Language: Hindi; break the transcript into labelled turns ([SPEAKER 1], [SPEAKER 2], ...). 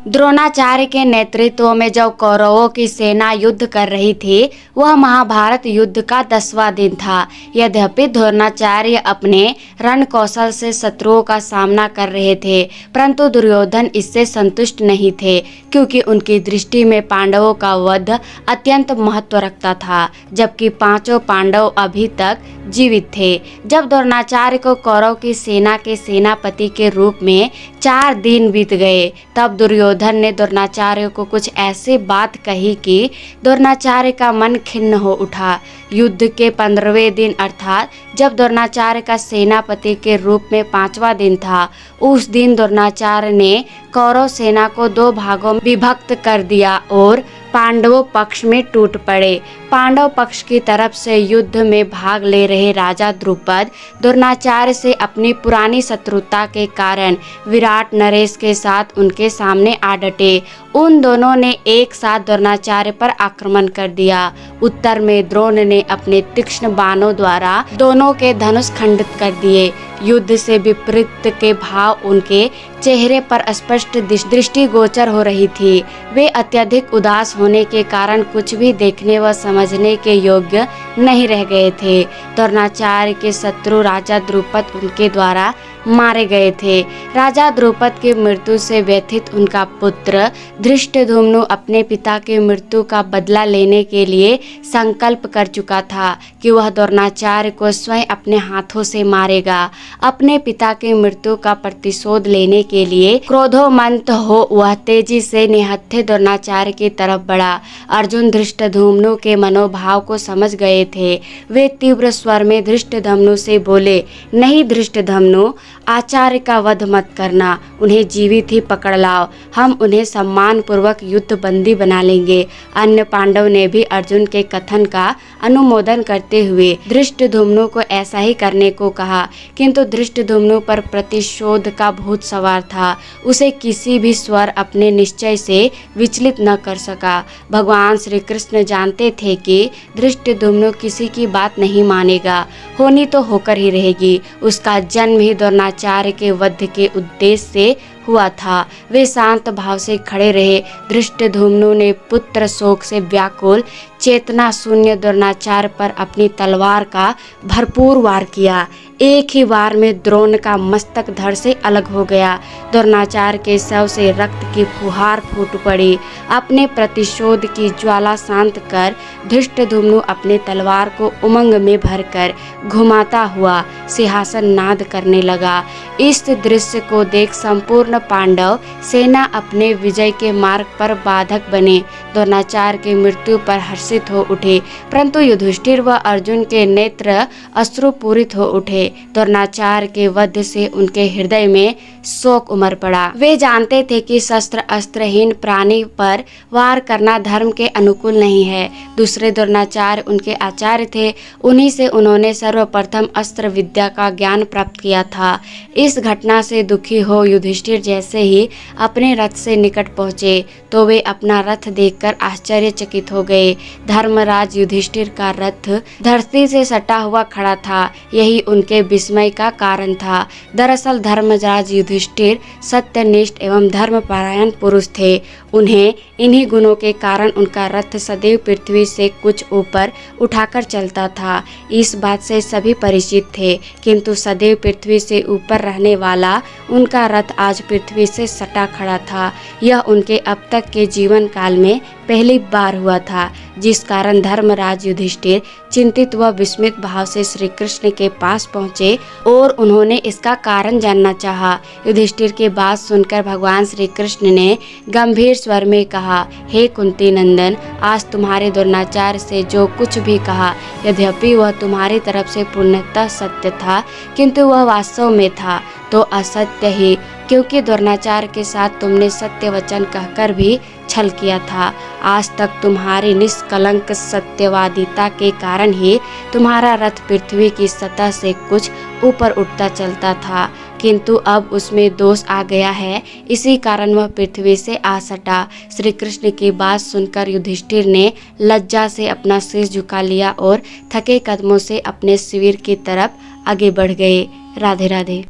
[SPEAKER 1] द्रोणाचार्य के नेतृत्व में जब कौरवों की सेना युद्ध कर रही थी, वह महाभारत युद्ध का 10वां दिन था। यद्यपि द्रोणाचार्य अपने रण कौशल से शत्रुओं का सामना कर रहे थे, परंतु दुर्योधन इससे संतुष्ट नहीं थे, क्योंकि उनकी दृष्टि में पांडवों का वध अत्यंत महत्व रखता था, जबकि पांचों पांडव अभी तक जीवित थे। जब द्रोणाचार्य को कौरव की सेना के सेनापति के रूप में 4 दिन बीत गए, तब दुर्योधन ने द्रोणाचार्य को कुछ ऐसी बात कही कि द्रोणाचार्य का मन खिन्न हो उठा। युद्ध के 15वें दिन अर्थात जब द्रोणाचार्य का सेनापति के रूप में 5वां दिन था, उस दिन द्रोणाचार्य ने कौरव सेना को 2 भागों में विभक्त कर दिया और पांडवों पक्ष में टूट पड़े। पांडव पक्ष की तरफ से युद्ध में भाग ले रहे राजा द्रुपद द्रोणाचार्य से अपनी पुरानी शत्रुता के कारण विराट नरेश के साथ उनके सामने आ डटे। उन दोनों ने एक साथ द्रोणाचार्य पर आक्रमण कर दिया। उत्तर में द्रोण ने अपने तीक्ष्ण बाणों द्वारा दोनों के धनुष खंडित कर दिए। युद्ध से विपरीत के भाव उनके चेहरे पर स्पष्ट दृष्टिगोचर हो रही थी। वे अत्यधिक उदास होने के कारण कुछ भी देखने व समझने के योग्य नहीं रह गए थे। द्रोणाचार्य के शत्रु राजा द्रुपद उनके द्वारा मारे गए थे। राजा द्रुपद की मृत्यु से व्यथित उनका पुत्र धृष्टद्युम्न अपने पिता की मृत्यु का बदला लेने के लिए संकल्प कर चुका था कि वह द्रोणाचार्य को स्वयं अपने हाथों से मारेगा। अपने पिता की मृत्यु का प्रतिशोध लेने के लिए क्रोधोन्मत्त हो वह तेजी से निहत्थे द्रोणाचार्य की तरफ बढ़ा। अर्जुन धृष्टद्युम्न के मनोभाव को समझ गए थे। वे तीव्र स्वर में धृष्टद्युम्न से बोले, नहीं धृष्टद्युम्न, आचार्य का वध मत करना, उन्हें जीवित ही पकड़ लाओ, हम उन्हें सम्मान पूर्वक युद्ध बंदी बना लेंगे। अन्य पांडव ने भी अर्जुन के कथन का अनुमोदन करते हुए धृष्टद्युम्न को ऐसा ही करने को कहा, किंतु धृष्टद्युम्न पर प्रतिशोध का भूत सवार था। उसे किसी भी स्वर अपने निश्चय से विचलित न कर सका। भगवान श्री कृष्ण जानते थे कि धृष्टद्युम्न किसी की बात नहीं मानेगा, होनी तो होकर ही रहेगी। उसका जन्म ही द्रोणाचार्य के वध के उद्देश्य से हुआ था। वे शांत भाव से खड़े रहे। धृष्टद्युम्न ने पुत्र शोक से व्याकुल चेतना शून्य द्रोणाचार्य पर अपनी तलवार का भरपूर वार किया। एक ही वार में द्रोण का मस्तक धड़ से अलग हो गया। द्रोणाचार्य के शव से रक्त की फुहार फूट पड़ी। अपने प्रतिशोध की ज्वाला शांत कर धृष्टद्युम्न अपने तलवार को उमंग में भरकर घुमाता हुआ सिंहासन नाद करने लगा। इस दृश्य को देख संपूर्ण पांडव सेना अपने विजय के मार्ग पर बाधक बने। द्रोणाचार्य की मृत्यु पर हर्षित हो उठे, परंतु युधिष्ठिर व अर्जुन के नेत्र अश्रुपूरित हो उठे। द्रोणाचार्य के वध से उनके हृदय में शोक उमड़ पड़ा। वे जानते थे कि शस्त्र अस्त्रहीन प्राणी पर वार करना धर्म के अनुकूल नहीं है। दूसरे द्रोणाचार्य उनके आचार्य थे, उन्हीं से उन्होंने सर्वप्रथम अस्त्र विद्या का ज्ञान प्राप्त किया था। इस घटना से दुखी हो युधिष्ठिर जैसे ही अपने रथ से निकट पहुँचे, तो वे अपना रथ देखकर आश्चर्यचकित हो गए। धर्मराज युधिष्ठिर का रथ धरती से सटा हुआ खड़ा था। यही उनके विस्मय का कारण था। दरअसल धर्मराज युधिष्ठिर सत्यनिष्ठ एवं धर्मपरायण पुरुष थे। उन्हें इन्हीं गुणों के कारण उनका रथ सदैव पृथ्वी से कुछ ऊपर उठाकर चलता था। इस बात से सभी परिचित थे, किंतु सदैव पृथ्वी से ऊपर रहने वाला उनका रथ आज पृथ्वी से सटा खड़ा था। यह उनके अब तक के जीवन काल में पहली बार हुआ था, जिस कारण धर्मराज युधिष्ठिर चिंतित व विस्मित भाव से श्री कृष्ण के पास पहुँचे और उन्होंने इसका कारण जानना चाहा। युधिष्ठिर की बात सुनकर भगवान श्री कृष्ण ने गंभीर स्वर में कहा, हे कुंती नंदन, आज तुम्हारे द्रोणाचार्य से जो कुछ भी कहा, यद्यपि वह तुम्हारी तरफ से पूर्णतः सत्य था, किंतु वह वास्तव में था तो असत्य ही, क्योंकि द्रोणाचार्य के साथ तुमने सत्य वचन कहकर भी छल किया था। आज तक तुम्हारी निष्कलंक सत्यवादिता के कारण ही तुम्हारा रथ पृथ्वी की सतह से कुछ ऊपर उठता चलता था, किंतु अब उसमें दोष आ गया है, इसी कारण वह पृथ्वी से आ सटा। श्री कृष्ण की बात सुनकर युधिष्ठिर ने लज्जा से अपना सिर झुका लिया और थके कदमों से अपने शिविर की तरफ आगे बढ़ गए। राधे राधे।